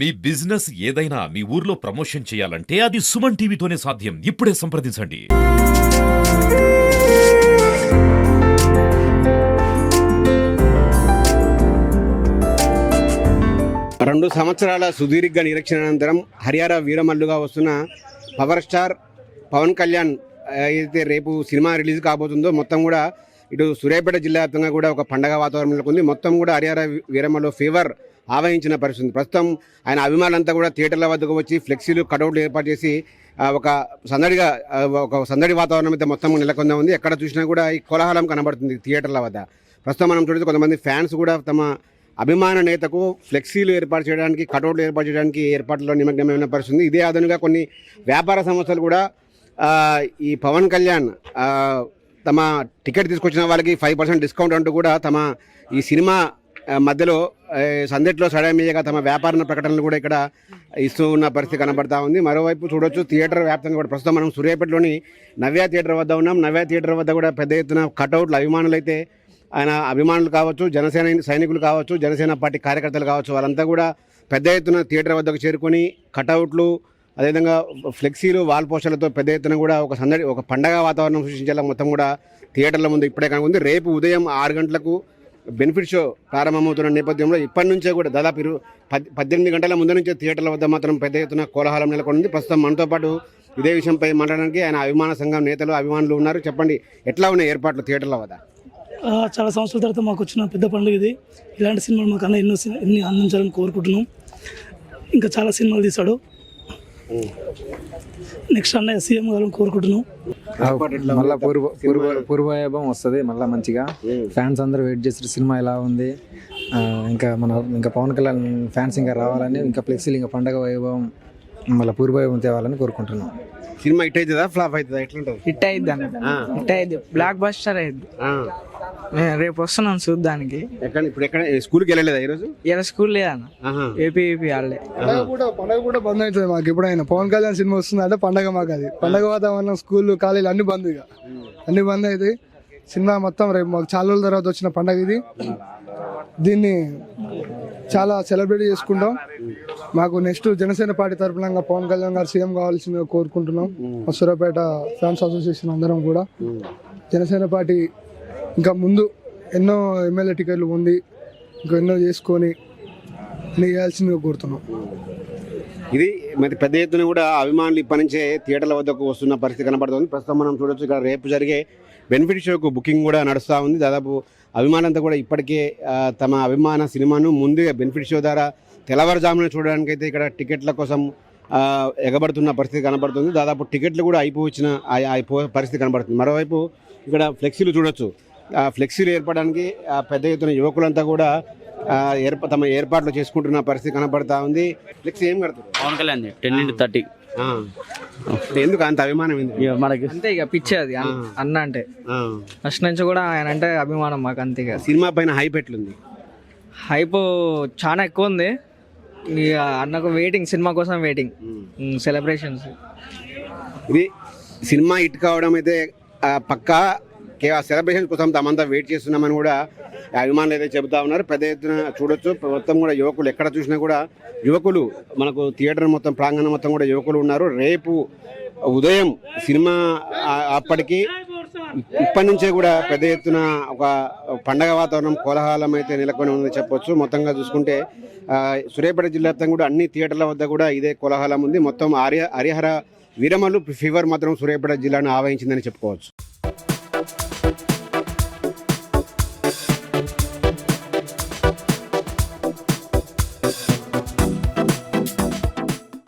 మీ business ఏదైనా మీ ఊర్లో promotion చేయాలంటే అది సుమన్ టీవీతోనే సాధ్యం. ఇప్పుడే సంప్రదించండి. 2 సంవత్సరాల సుదీర్ఘ నిరీక్షణ అనంతరం హరియారా వీరమల్లుగా వస్తున్న పవర్ స్టార్ పవన్ కళ్యాణ్ ఏదైతే రేపు సినిమా రిలీజ్ కాబోతుందో మొత్తం కూడా ఇటు సూర్యాపేట జిల్లా వ్యాప్తంగా కూడా ఒక పండగ వాతావరణంలో ఉంది. మొత్తం కూడా హరియారా వీరమల్లు ఫీవర్ ఆవహించిన పరిస్థితి. ప్రస్తుతం ఆయన అభిమానులంతా కూడా థియేటర్ల వద్దకు వచ్చి ఫ్లెక్సీలు కటౌట్లు ఏర్పాటు చేసి ఒక సందడి వాతావరణం అయితే మొత్తం నెలకొందా ఉంది. ఎక్కడ చూసినా కూడా ఈ కోలాహలం కనబడుతుంది థియేటర్ల వద్ద. ప్రస్తుతం మనం చూడొచ్చు, కొంతమంది ఫ్యాన్స్ కూడా తమ అభిమాన నేతకు ఫ్లెక్సీలు ఏర్పాటు చేయడానికి, కటౌట్లు ఏర్పాటు చేయడానికి ఏర్పాట్లలో నిమగ్నమైన పరిస్థితుంది. ఇదే అదనుగా కొన్ని వ్యాపార సంస్థలు కూడా ఈ పవన్ కళ్యాణ్ తమ టికెట్ తీసుకొచ్చిన వాళ్ళకి 5% డిస్కౌంట్ అంటూ కూడా తమ ఈ సినిమా మధ్యలో సందడిలో సడమీయగా తమ వ్యాపార ప్రకటనలు కూడా ఇక్కడ ఇస్తూ ఉన్న పరిస్థితి కనబడతా ఉంది. మరోవైపు చూడొచ్చు, థియేటర్ వ్యాప్తంగా కూడా ప్రస్తుతం మనం సూర్యాపేటలోని నవ్య థియేటర్ వద్ద ఉన్నాం. నవ్య థియేటర్ వద్ద కూడా పెద్ద ఎత్తున కటౌట్లు అభిమానులు అయితే, ఆయన అభిమానులు కావచ్చు, జనసేన సైనికులు కావచ్చు, జనసేన పార్టీ కార్యకర్తలు కావచ్చు, వాళ్ళంతా కూడా పెద్ద ఎత్తున థియేటర్ వద్దకు చేరుకొని కటౌట్లు, అదేవిధంగా ఫ్లెక్సీలు, వాల్ పోస్టర్లతో పెద్ద ఎత్తున కూడా ఒక పండగ వాతావరణం సృష్టించేలా మొత్తం కూడా థియేటర్ల ముందు ఇప్పుడే కనుకుంది. రేపు ఉదయం 6 గంటలకు బెనిఫిట్ షో ప్రారంభమవుతున్న నేపథ్యంలో ఇప్పటి నుంచే కూడా దాదాపు 18 గంటల ముందు నుంచే థియేటర్ల వద్ద మాత్రం పెద్ద ఎత్తున కోలాహలం నెలకొంది. ప్రస్తుతం మనతో పాటు ఇదే విషయంపై మాట్లాడడానికి ఆయన అభిమాన సంఘం నేతలు, అభిమానులు ఉన్నారు. చెప్పండి, ఎట్లా ఉన్నాయి ఏర్పాట్లు థియేటర్ల వద్ద? చాలా సంవత్సరాల తర్వాత మాకు వచ్చిన పెద్ద పండుగ ఇది. ఇలాంటి సినిమాలు మాకు అన్న ఎన్ని అందించాలని కోరుకుంటున్నాం. ఇంకా చాలా సినిమాలు తీశాడు. నెక్స్ట్ అన్నయ్య సీఎం గారు కోరుకుంటున్నాం. మళ్ళీ పూర్వవైభవం వస్తుంది. మళ్ళీ మంచిగా ఫ్యాన్స్ అందరూ వెయిట్ చేస్తారు సినిమా ఎలా ఉంది. ఇంకా పవన్ కళ్యాణ్ ఫ్యాన్స్ ఇంకా రావాలని, ఇంకా ఫ్లెక్సీలు, ఇంకా పండగ వైభవం, మళ్ళీ పూర్వవైభవం తేవాలని కోరుకుంటున్నాం. సినిమా హిట్ అవుతుందా, ఫ్లాప్ అవుతుందా, ఎట్లుంటుంది? హిట్ అయింది అన్న, హిట్ అయింది, బ్లాక్ బస్టర్ అయింది. రేపు వస్తున్నాను చూడ్డానికి. ఎక్కడ స్కూల్కి వెళ్ళలేదా ఈరోజు? ఇలా స్కూల్ లేదన్న, ఏపీ ఆడలే. పండగ కూడా బంద్ అవుతుంది మాకు. ఎప్పుడైనా పవన్ కళ్యాణ్ సినిమా వస్తుంది అంటే పండగ మాకు. అది పండగ వాతావరణం, స్కూల్, కాలేజీలు అన్ని బంద్. ఇక అన్ని బంద్ అవుతాయి. సినిమా మొత్తం రేపు మాకు చాలా రోజుల తర్వాత వచ్చిన పండగ ఇది. దీన్ని చాలా సెలబ్రేట్ చేసుకుంటాం. మాకు నెక్స్ట్ జనసేన పార్టీ తరఫున పవన్ కళ్యాణ్ గారు సీఎం కావాల్సిందిగా కోరుకుంటున్నాం. సూర్యాపేట ఫ్యాన్స్ అసోసియేషన్ అందరం కూడా జనసేన పార్టీ ఇంకా ముందు ఎన్నో ఎమ్మెల్యే టికెట్లు ఉంది, ఇంకా ఎన్నో చేసుకొని వేయాల్సిందిగా కోరుతున్నాం. ఇది మరి పెద్ద ఎత్తున కూడా అభిమానులు ఇప్పటి నుంచే థియేటర్ల వద్దకు వస్తున్న పరిస్థితి కనబడుతుంది. ప్రస్తుతం మనం చూడొచ్చు, ఇక్కడ రేపు జరిగే బెనిఫిట్ షోకు బుకింగ్ కూడా నడుస్తూ ఉంది. దాదాపు అభిమానులంతా కూడా ఇప్పటికే తమ అభిమాన సినిమాను ముందుగా బెనిఫిట్ షో ద్వారా తెల్లవారుజామున చూడడానికి అయితే ఇక్కడ టికెట్ల కోసం ఎగబడుతున్న పరిస్థితి కనబడుతుంది. దాదాపు టికెట్లు కూడా అయిపోవచ్చిన పరిస్థితి కనబడుతుంది. మరోవైపు ఇక్కడ ఫ్లెక్సీలు చూడొచ్చు. ఫ్లెక్సీలు ఏర్పడడానికి పెద్ద ఎత్తున యువకులంతా కూడా తమ ఏర్పాట్లు చేసుకుంటున్న పరిస్థితి కనబడతా ఉంది. ఫ్లెక్సీ ఏం కడతారు? పవన్ కళ్యాణ్ 10x30. ఎందుకు అంత అభిమానం? మనకి అంతే ఇక పిచ్చే అది అన్న అంటే. ఫస్ట్ నుంచి కూడా ఆయన అంటే అభిమానం మాకు. అంతే. సినిమా పైన హైప్ ఎట్లుంది? హైప్ చాలా ఎక్కువ ఉంది. ఇక అన్నకు వెయిటింగ్, సినిమా కోసం వెయిటింగ్, సెలబ్రేషన్స్. ఇది సినిమా హిట్ కావడం అయితే పక్కా. సెలబ్రేషన్ కోసం తమంతా వెయిట్ చేస్తున్నామని కూడా అభిమానులు అయితే చెబుతా ఉన్నారు. పెద్ద ఎత్తున చూడొచ్చు, మొత్తం కూడా యువకులు ఎక్కడ చూసినా కూడా యువకులు, మనకు థియేటర్ మొత్తం ప్రాంగణం మొత్తం కూడా యువకులు ఉన్నారు. రేపు ఉదయం సినిమా అప్పటికి ఇప్పటి నుంచే కూడా పెద్ద ఎత్తున ఒక పండగ వాతావరణం, కోలాహలం అయితే నెలకొని ఉందని చెప్పొచ్చు. మొత్తంగా చూసుకుంటే సూర్యాపేట జిల్లా వ్యాప్తంగా కూడా అన్ని థియేటర్ల వద్ద కూడా ఇదే కోలాహలం ఉంది. మొత్తం హరిహర వీరమల్లు ఫీవర్ మాత్రం సూర్యాపేట జిల్లాను ఆవహించిందని చెప్పుకోవచ్చు.